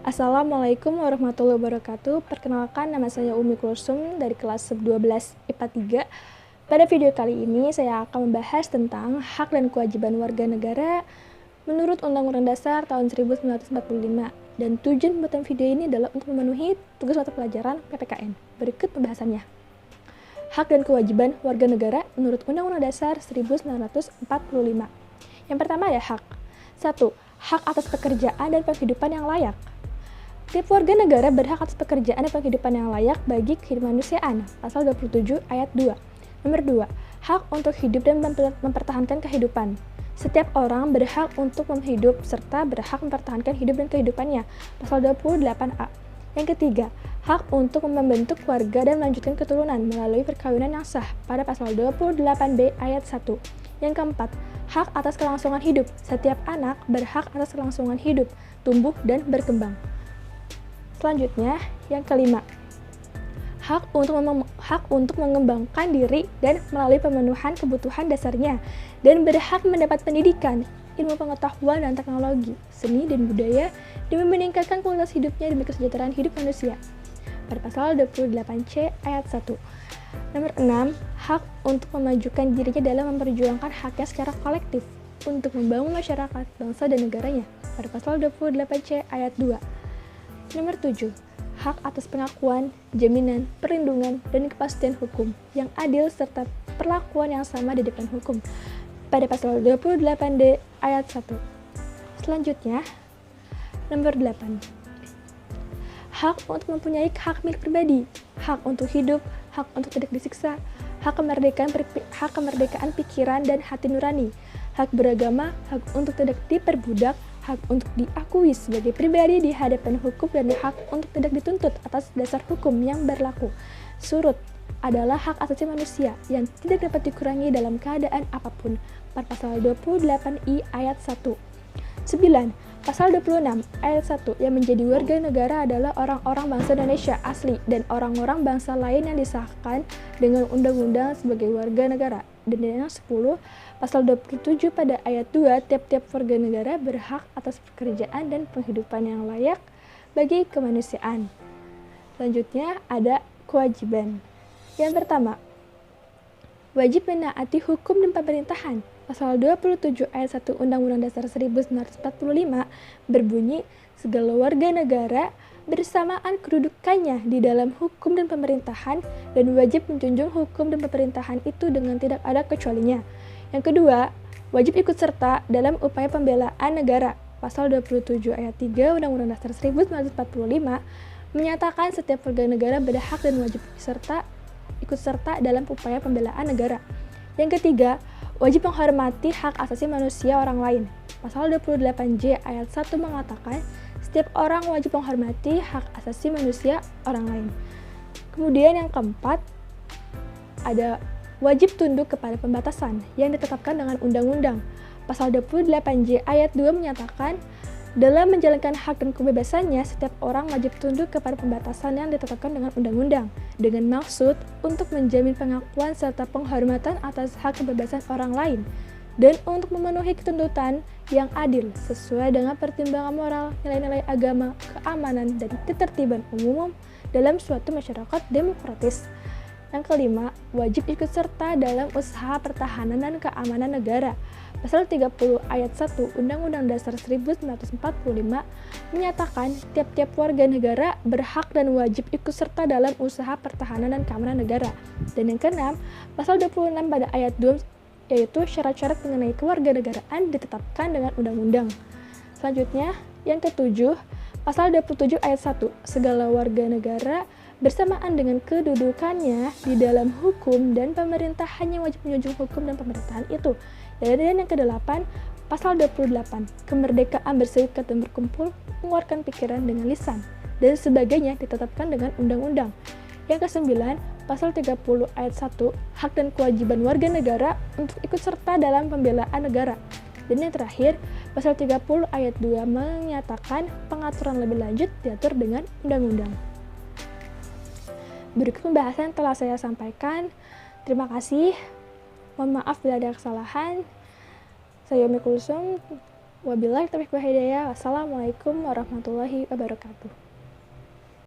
Assalamualaikum warahmatullahi wabarakatuh. Perkenalkan, nama saya Umi Kulsum dari kelas 12 IPA 3. Pada video kali ini saya akan membahas tentang hak dan kewajiban warga negara menurut Undang-Undang Dasar tahun 1945. Dan tujuan pembuatan video ini adalah untuk memenuhi tugas mata pelajaran PPKN. Berikut pembahasannya. Hak dan kewajiban warga negara menurut Undang-Undang Dasar 1945. Yang pertama ada hak. 1. Hak atas pekerjaan dan penghidupan yang layak. Setiap warga negara berhak atas pekerjaan dan penghidupan yang layak bagi kemanusiaan. Pasal 27 ayat 2. Nomor 2. Hak untuk hidup dan mempertahankan kehidupan. Setiap orang berhak untuk hidup serta berhak mempertahankan hidup dan kehidupannya. Pasal 28A. Yang ketiga, hak untuk membentuk keluarga dan melanjutkan keturunan melalui perkawinan yang sah pada pasal 28B ayat 1. Yang keempat, hak atas kelangsungan hidup. Setiap anak berhak atas kelangsungan hidup, tumbuh dan berkembang. Selanjutnya, yang kelima, hak untuk mengembangkan diri dan melalui pemenuhan kebutuhan dasarnya dan berhak mendapat pendidikan, ilmu pengetahuan dan teknologi, seni dan budaya demi meningkatkan kualitas hidupnya demi kesejahteraan hidup manusia. Pada pasal 28C ayat 1. Nomor 6, hak untuk memajukan dirinya dalam memperjuangkan haknya secara kolektif untuk membangun masyarakat, bangsa dan negaranya. Pada pasal 28C ayat 2. Nomor 7, hak atas pengakuan, jaminan, perlindungan, dan kepastian hukum yang adil serta perlakuan yang sama di depan hukum. Pada pasal 28D ayat 1. Selanjutnya, nomor 8. Hak untuk mempunyai hak milik pribadi, hak untuk hidup, hak untuk tidak disiksa, hak kemerdekaan pikiran dan hati nurani, hak beragama, hak untuk tidak diperbudak, hak untuk diakui sebagai pribadi di hadapan hukum dan hak untuk tidak dituntut atas dasar hukum yang berlaku. Surut adalah hak asasi manusia yang tidak dapat dikurangi dalam keadaan apapun. Pada pasal 28I ayat 1. 9. Pasal 26 ayat 1 yang menjadi warga negara adalah orang-orang bangsa Indonesia asli dan orang-orang bangsa lain yang disahkan dengan undang-undang sebagai warga negara. Dan yang 10, pasal 27 pada ayat 2, tiap-tiap warga negara berhak atas pekerjaan dan penghidupan yang layak bagi kemanusiaan. Selanjutnya ada kewajiban. Yang pertama, wajib menaati hukum dan pemerintahan. Pasal 27 ayat 1 Undang-Undang Dasar 1945 berbunyi, segala warga negara bersamaan kedudukannya di dalam hukum dan pemerintahan dan wajib menjunjung hukum dan pemerintahan itu dengan tidak ada kecualinya. Yang kedua, wajib ikut serta dalam upaya pembelaan negara. Pasal 27 ayat 3 Undang-Undang Dasar 1945 menyatakan setiap warga negara berhak dan wajib ikut serta dalam upaya pembelaan negara. Yang ketiga, wajib menghormati hak asasi manusia orang lain. Pasal 28J ayat 1 mengatakan setiap orang wajib menghormati hak asasi manusia orang lain. Kemudian yang keempat, ada wajib tunduk kepada pembatasan yang ditetapkan dengan undang-undang. Pasal 28J ayat 2 menyatakan dalam menjalankan hak dan kebebasannya, setiap orang wajib tunduk kepada pembatasan yang ditetapkan dengan undang-undang dengan maksud untuk menjamin pengakuan serta penghormatan atas hak kebebasan orang lain dan untuk memenuhi tuntutan yang adil sesuai dengan pertimbangan moral, nilai-nilai agama, keamanan, dan ketertiban umum dalam suatu masyarakat demokratis. Yang kelima, wajib ikut serta dalam usaha pertahanan dan keamanan negara. Pasal 30 ayat 1 Undang-Undang Dasar 1945 menyatakan tiap-tiap warga negara berhak dan wajib ikut serta dalam usaha pertahanan dan keamanan negara. Dan yang keenam, pasal 26 pada ayat 2 yaitu syarat-syarat mengenai kewarganegaraan ditetapkan dengan undang-undang. Selanjutnya, yang ketujuh, pasal 27 ayat 1 segala warga negara bersamaan dengan kedudukannya di dalam hukum dan pemerintahannya wajib menjunjung hukum dan pemerintahan itu. Dan yang ke-8, pasal 28, kemerdekaan berserikat dan berkumpul, mengeluarkan pikiran dengan lisan, dan sebagainya ditetapkan dengan undang-undang. Yang ke-9, pasal 30 ayat 1, hak dan kewajiban warga negara untuk ikut serta dalam pembelaan negara. Dan yang terakhir, pasal 30 ayat 2 menyatakan pengaturan lebih lanjut diatur dengan undang-undang. Berikut pembahasan telah saya sampaikan. Terima kasih. Mohon maaf bila ada kesalahan. Saya Umi Kulsum Wabillahi taufiq wal hidayah. Wassalamualaikum warahmatullahi wabarakatuh.